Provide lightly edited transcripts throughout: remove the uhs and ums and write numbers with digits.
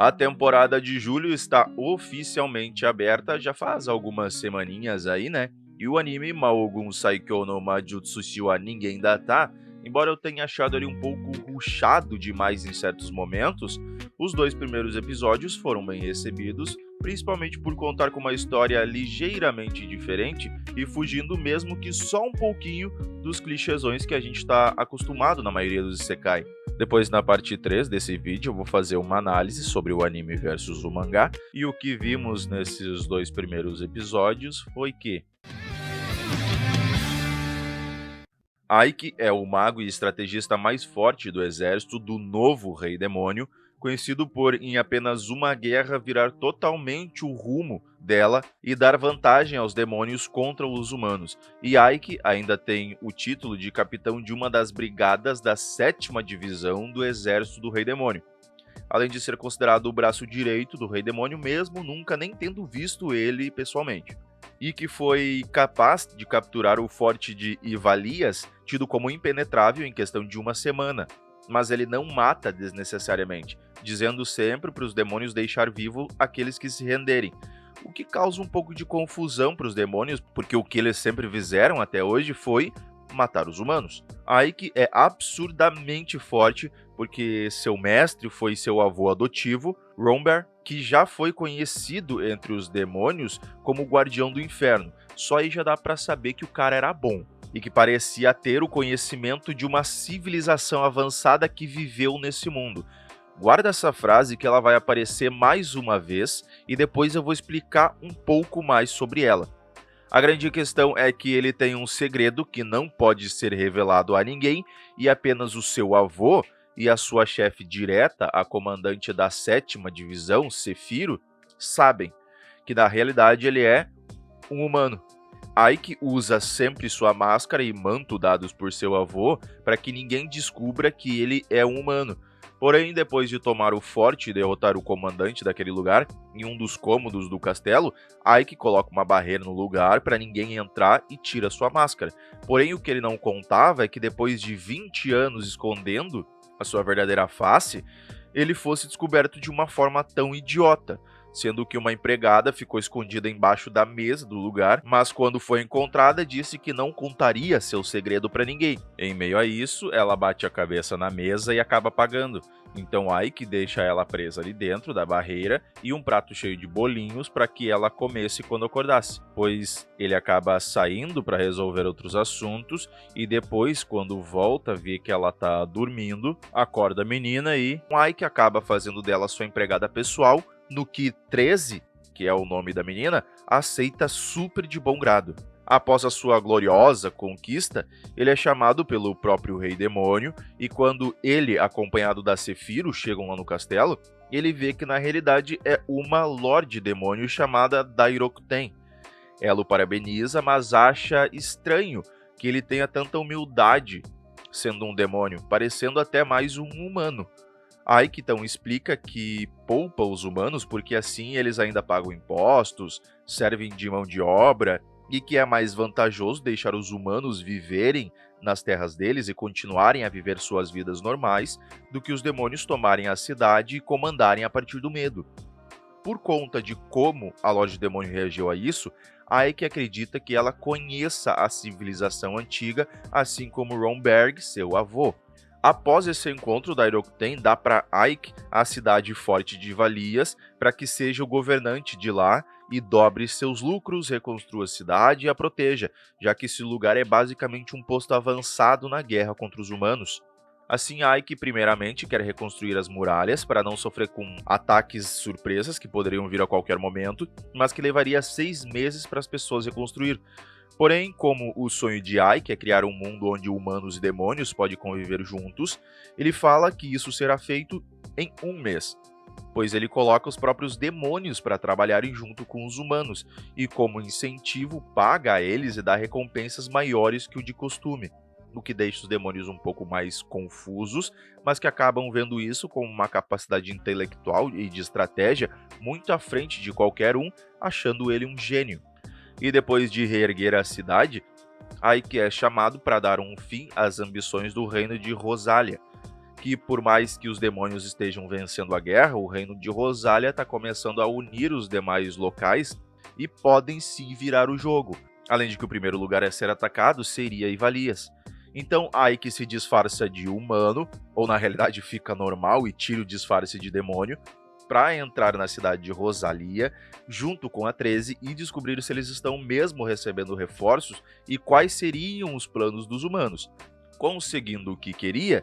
A temporada de julho está oficialmente aberta já faz algumas semaninhas aí, né? E o anime Maogun Saikyo no Majutsushi wa Ningen Data, embora eu tenha achado ele um pouco rushado demais em certos momentos, os dois primeiros episódios foram bem recebidos, principalmente por contar com uma história ligeiramente diferente e fugindo mesmo que só um pouquinho dos clichêsões que a gente está acostumado na maioria dos isekai. Depois, na parte 3 desse vídeo, eu vou fazer uma análise sobre o anime versus o mangá, e o que vimos nesses dois primeiros episódios foi que Aiki é o mago e estrategista mais forte do exército do novo Rei Demônio, conhecido por, em apenas uma guerra, virar totalmente o rumo dela e dar vantagem aos demônios contra os humanos. E Aiki ainda tem o título de capitão de uma das brigadas da 7ª Divisão do Exército do Rei Demônio, além de ser considerado o braço direito do Rei Demônio, mesmo nunca nem tendo visto ele pessoalmente. E que foi capaz de capturar o forte de Ivalias, tido como impenetrável em questão de uma semana. Mas ele não mata desnecessariamente, dizendo sempre para os demônios deixar vivo aqueles que se renderem. O que causa um pouco de confusão para os demônios, porque o que eles sempre fizeram até hoje foi matar os humanos. Aiki é absurdamente forte, porque seu mestre foi seu avô adotivo, Romber, que já foi conhecido entre os demônios como o Guardião do Inferno. Só aí já dá pra saber que o cara era bom e que parecia ter o conhecimento de uma civilização avançada que viveu nesse mundo. Guarda essa frase que ela vai aparecer mais uma vez e depois eu vou explicar um pouco mais sobre ela. A grande questão é que ele tem um segredo que não pode ser revelado a ninguém e apenas o seu avô e a sua chefe direta, a comandante da 7ª Divisão, Sefiro, sabem que na realidade ele é um humano. Aiki usa sempre sua máscara e manto dados por seu avô para que ninguém descubra que ele é um humano. Porém, depois de tomar o forte e derrotar o comandante daquele lugar, em um dos cômodos do castelo, Aiki coloca uma barreira no lugar para ninguém entrar e tira sua máscara. Porém, o que ele não contava é que depois de 20 anos escondendo a sua verdadeira face, ele fosse descoberto de uma forma tão idiota, sendo que uma empregada ficou escondida embaixo da mesa do lugar, mas quando foi encontrada disse que não contaria seu segredo para ninguém. Em meio a isso, ela bate a cabeça na mesa e acaba apagando. Então Aiki deixa ela presa ali dentro da barreira e um prato cheio de bolinhos para que ela comesse quando acordasse, pois ele acaba saindo para resolver outros assuntos e depois, quando volta, vê que ela tá dormindo, acorda a menina e Aiki acaba fazendo dela sua empregada pessoal, no que 13, que é o nome da menina, aceita super de bom grado. Após a sua gloriosa conquista, ele é chamado pelo próprio Rei Demônio, e quando ele, acompanhado da Sefiro, chegam lá no castelo, ele vê que na realidade é uma Lorde Demônio chamada Dairokuten. Ela o parabeniza, mas acha estranho que ele tenha tanta humildade sendo um demônio, parecendo até mais um humano. Aiki então explica que poupa os humanos porque assim eles ainda pagam impostos, servem de mão de obra e que é mais vantajoso deixar os humanos viverem nas terras deles e continuarem a viver suas vidas normais do que os demônios tomarem a cidade e comandarem a partir do medo. Por conta de como a Loja Demônio reagiu a isso, Aiki acredita que ela conheça a civilização antiga, assim como Romberg, seu avô. Após esse encontro, Dairokuten dá para Aiki a cidade forte de Valias para que seja o governante de lá e dobre seus lucros, reconstrua a cidade e a proteja, já que esse lugar é basicamente um posto avançado na guerra contra os humanos. Assim, Aiki primeiramente quer reconstruir as muralhas para não sofrer com ataques surpresas que poderiam vir a qualquer momento, mas que levaria 6 meses para as pessoas reconstruir. Porém, como o sonho de Aiki é criar um mundo onde humanos e demônios podem conviver juntos, ele fala que isso será feito em 1 mês, pois ele coloca os próprios demônios para trabalharem junto com os humanos, e como incentivo paga a eles e dá recompensas maiores que o de costume, o que deixa os demônios um pouco mais confusos, mas que acabam vendo isso como uma capacidade intelectual e de estratégia muito à frente de qualquer um, achando ele um gênio. E depois de reerguer a cidade, Aiki é chamado para dar um fim às ambições do reino de Rosalia. que por mais que os demônios estejam vencendo a guerra, o reino de Rosalia está começando a unir os demais locais e podem sim virar o jogo. Além de que o primeiro lugar a ser atacado seria Ivalias. Então Ike se disfarça de humano, ou na realidade fica normal e tira o disfarce de demônio, para entrar na cidade de Rosalia, junto com a 13, e descobrir se eles estão mesmo recebendo reforços e quais seriam os planos dos humanos. Conseguindo o que queria,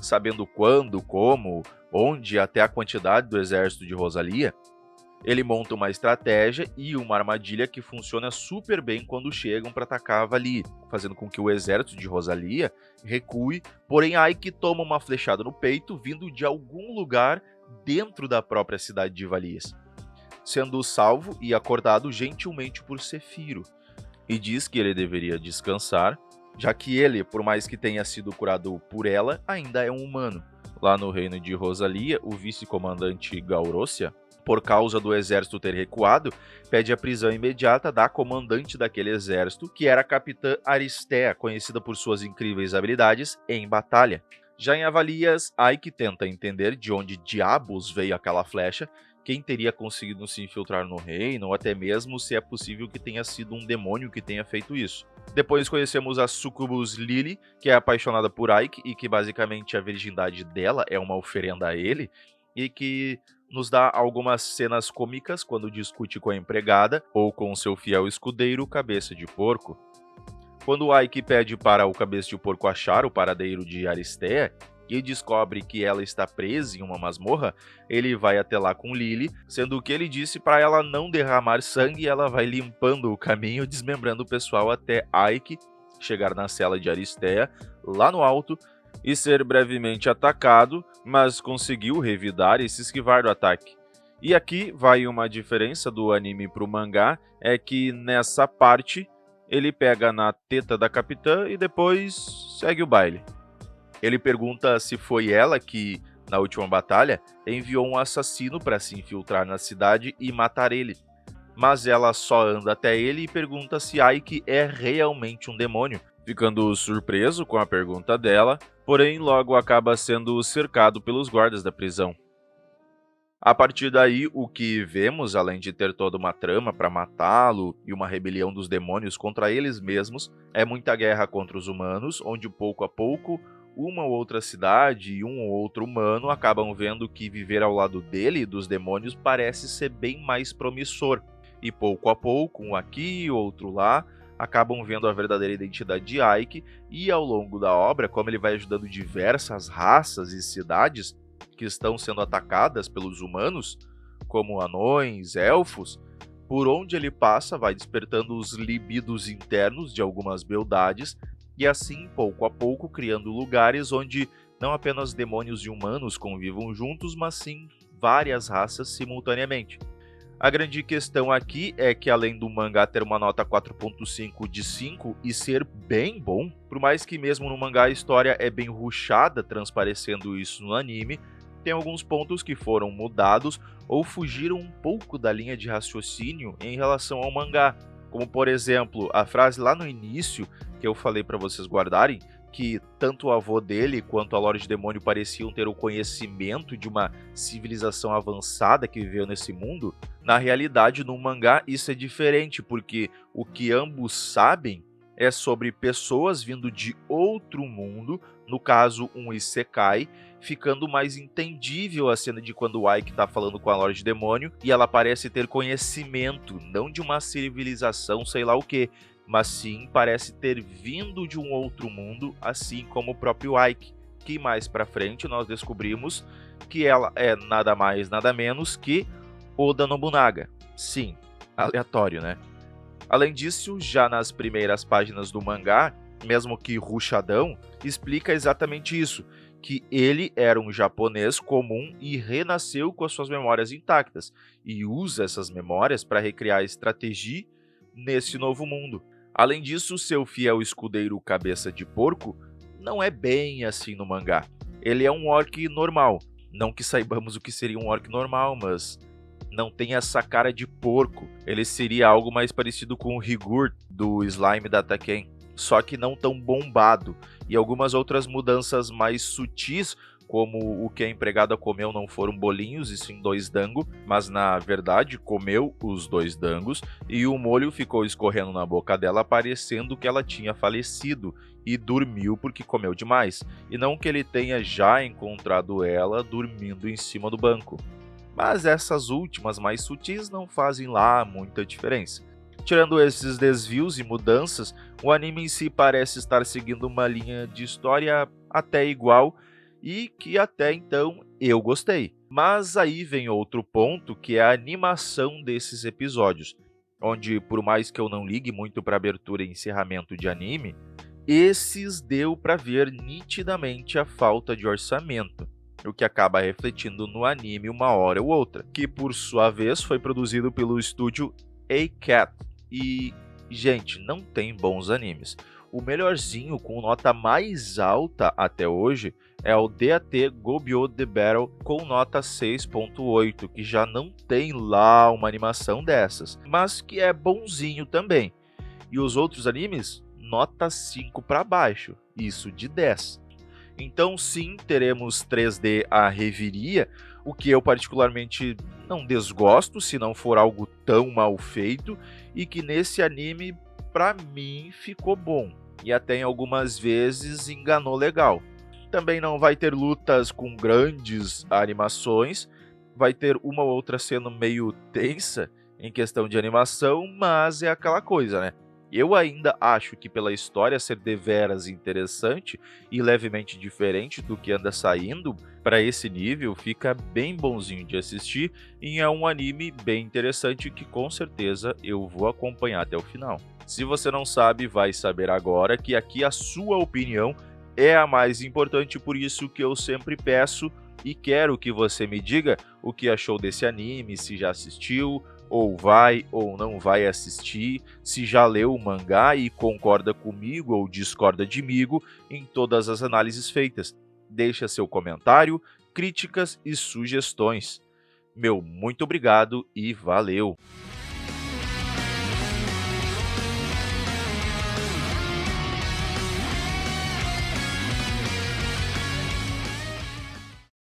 sabendo quando, como, onde e até a quantidade do exército de Rosalia, ele monta uma estratégia e uma armadilha que funciona super bem quando chegam para atacar Vali, fazendo com que o exército de Rosalia recue, porém Ike toma uma flechada no peito vindo de algum lugar dentro da própria cidade de Ivalias, sendo salvo e acordado gentilmente por Cefiro, e diz que ele deveria descansar, já que ele, por mais que tenha sido curado por ela, ainda é um humano. Lá no reino de Rosalia, o vice-comandante Gaurócia, por causa do exército ter recuado, pede a prisão imediata da comandante daquele exército, que era a capitã Aristea, conhecida por suas incríveis habilidades em batalha. Já em Avalias, Ike tenta entender de onde diabos veio aquela flecha, quem teria conseguido se infiltrar no reino, ou até mesmo se é possível que tenha sido um demônio que tenha feito isso. Depois conhecemos a Succubus Lily, que é apaixonada por Ike e que basicamente a virgindade dela é uma oferenda a ele, e que nos dá algumas cenas cômicas quando discute com a empregada ou com seu fiel escudeiro Cabeça de Porco. Quando Ike pede para o Cabeça de Porco achar o paradeiro de Aristea e descobre que ela está presa em uma masmorra, ele vai até lá com Lily, sendo que ele disse para ela não derramar sangue e ela vai limpando o caminho, desmembrando o pessoal até Ike chegar na cela de Aristea, lá no alto, e ser brevemente atacado, mas conseguiu revidar e se esquivar do ataque. E aqui vai uma diferença do anime pro mangá, é que nessa parte ele pega na teta da capitã e depois segue o baile. Ele pergunta se foi ela que, na última batalha, enviou um assassino para se infiltrar na cidade e matar ele. Mas ela só anda até ele e pergunta se Ike é realmente um demônio, ficando surpreso com a pergunta dela, porém logo acaba sendo cercado pelos guardas da prisão. A partir daí, o que vemos, além de ter toda uma trama para matá-lo e uma rebelião dos demônios contra eles mesmos, é muita guerra contra os humanos, onde pouco a pouco, uma ou outra cidade e um ou outro humano acabam vendo que viver ao lado dele e dos demônios parece ser bem mais promissor. E pouco a pouco, um aqui, outro lá, acabam vendo a verdadeira identidade de Ike, e ao longo da obra, como ele vai ajudando diversas raças e cidades que estão sendo atacadas pelos humanos, como anões, elfos, por onde ele passa vai despertando os libidos internos de algumas beldades, e assim, pouco a pouco, criando lugares onde não apenas demônios e humanos convivam juntos, mas sim várias raças simultaneamente. A grande questão aqui é que, além do mangá ter uma nota 4.5 de 5 e ser bem bom, por mais que mesmo no mangá a história é bem rushada, transparecendo isso no anime, tem alguns pontos que foram mudados ou fugiram um pouco da linha de raciocínio em relação ao mangá, como por exemplo, a frase lá no início que eu falei para vocês guardarem, que tanto o avô dele quanto a Lorde Demônio pareciam ter o conhecimento de uma civilização avançada que viveu nesse mundo. Na realidade, no mangá isso é diferente, porque o que ambos sabem é sobre pessoas vindo de outro mundo, no caso um Isekai, ficando mais entendível a cena de quando o Ike está falando com a Lorde Demônio e ela parece ter conhecimento, não de uma civilização sei lá o que, mas sim parece ter vindo de um outro mundo, assim como o próprio Ike, que mais pra frente nós descobrimos que ela é nada mais nada menos que Oda Nobunaga. Sim, aleatório, né? Além disso, já nas primeiras páginas do mangá, mesmo que rushadão, explica exatamente isso, que ele era um japonês comum e renasceu com as suas memórias intactas, e usa essas memórias para recriar a estratégia nesse novo mundo. Além disso, seu fiel escudeiro Cabeça de Porco não é bem assim no mangá. Ele é um orc normal, não que saibamos o que seria um orc normal, mas não tem essa cara de porco. Ele seria algo mais parecido com o Rigurt do Slime da Taken, só que não tão bombado, e algumas outras mudanças mais sutis como o que a empregada comeu não foram bolinhos e sim 2 dango, mas na verdade comeu os 2 dangos e o molho ficou escorrendo na boca dela parecendo que ela tinha falecido e dormiu porque comeu demais, e não que ele tenha já encontrado ela dormindo em cima do banco. Mas essas últimas mais sutis não fazem lá muita diferença. Tirando esses desvios e mudanças, o anime em si parece estar seguindo uma linha de história até igual e que até então eu gostei. Mas aí vem outro ponto, que é a animação desses episódios, onde por mais que eu não ligue muito para abertura e encerramento de anime, esses deu para ver nitidamente a falta de orçamento, o que acaba refletindo no anime uma hora ou outra, que por sua vez foi produzido pelo estúdio A-Cat. E, gente, não tem bons animes. O melhorzinho com nota mais alta até hoje é o DAT Gobyo The Battle com nota 6.8, que já não tem lá uma animação dessas, mas que é bonzinho também. E os outros animes, nota 5 para baixo, isso de 10. Então sim, teremos 3D a reviria, o que eu particularmente não desgosto se não for algo tão mal feito, e que nesse anime, pra mim, ficou bom, e até em algumas vezes enganou legal. Também não vai ter lutas com grandes animações, vai ter uma ou outra cena meio tensa em questão de animação, mas é aquela coisa, né? Eu ainda acho que pela história ser deveras interessante e levemente diferente do que anda saindo, para esse nível fica bem bonzinho de assistir e é um anime bem interessante que com certeza eu vou acompanhar até o final. Se você não sabe, vai saber agora que aqui a sua opinião é a mais importante, por isso que eu sempre peço e quero que você me diga o que achou desse anime, se já assistiu, ou vai ou não vai assistir, se já leu o mangá e concorda comigo ou discorda de mim em todas as análises feitas. Deixa seu comentário, críticas e sugestões. Meu muito obrigado e valeu!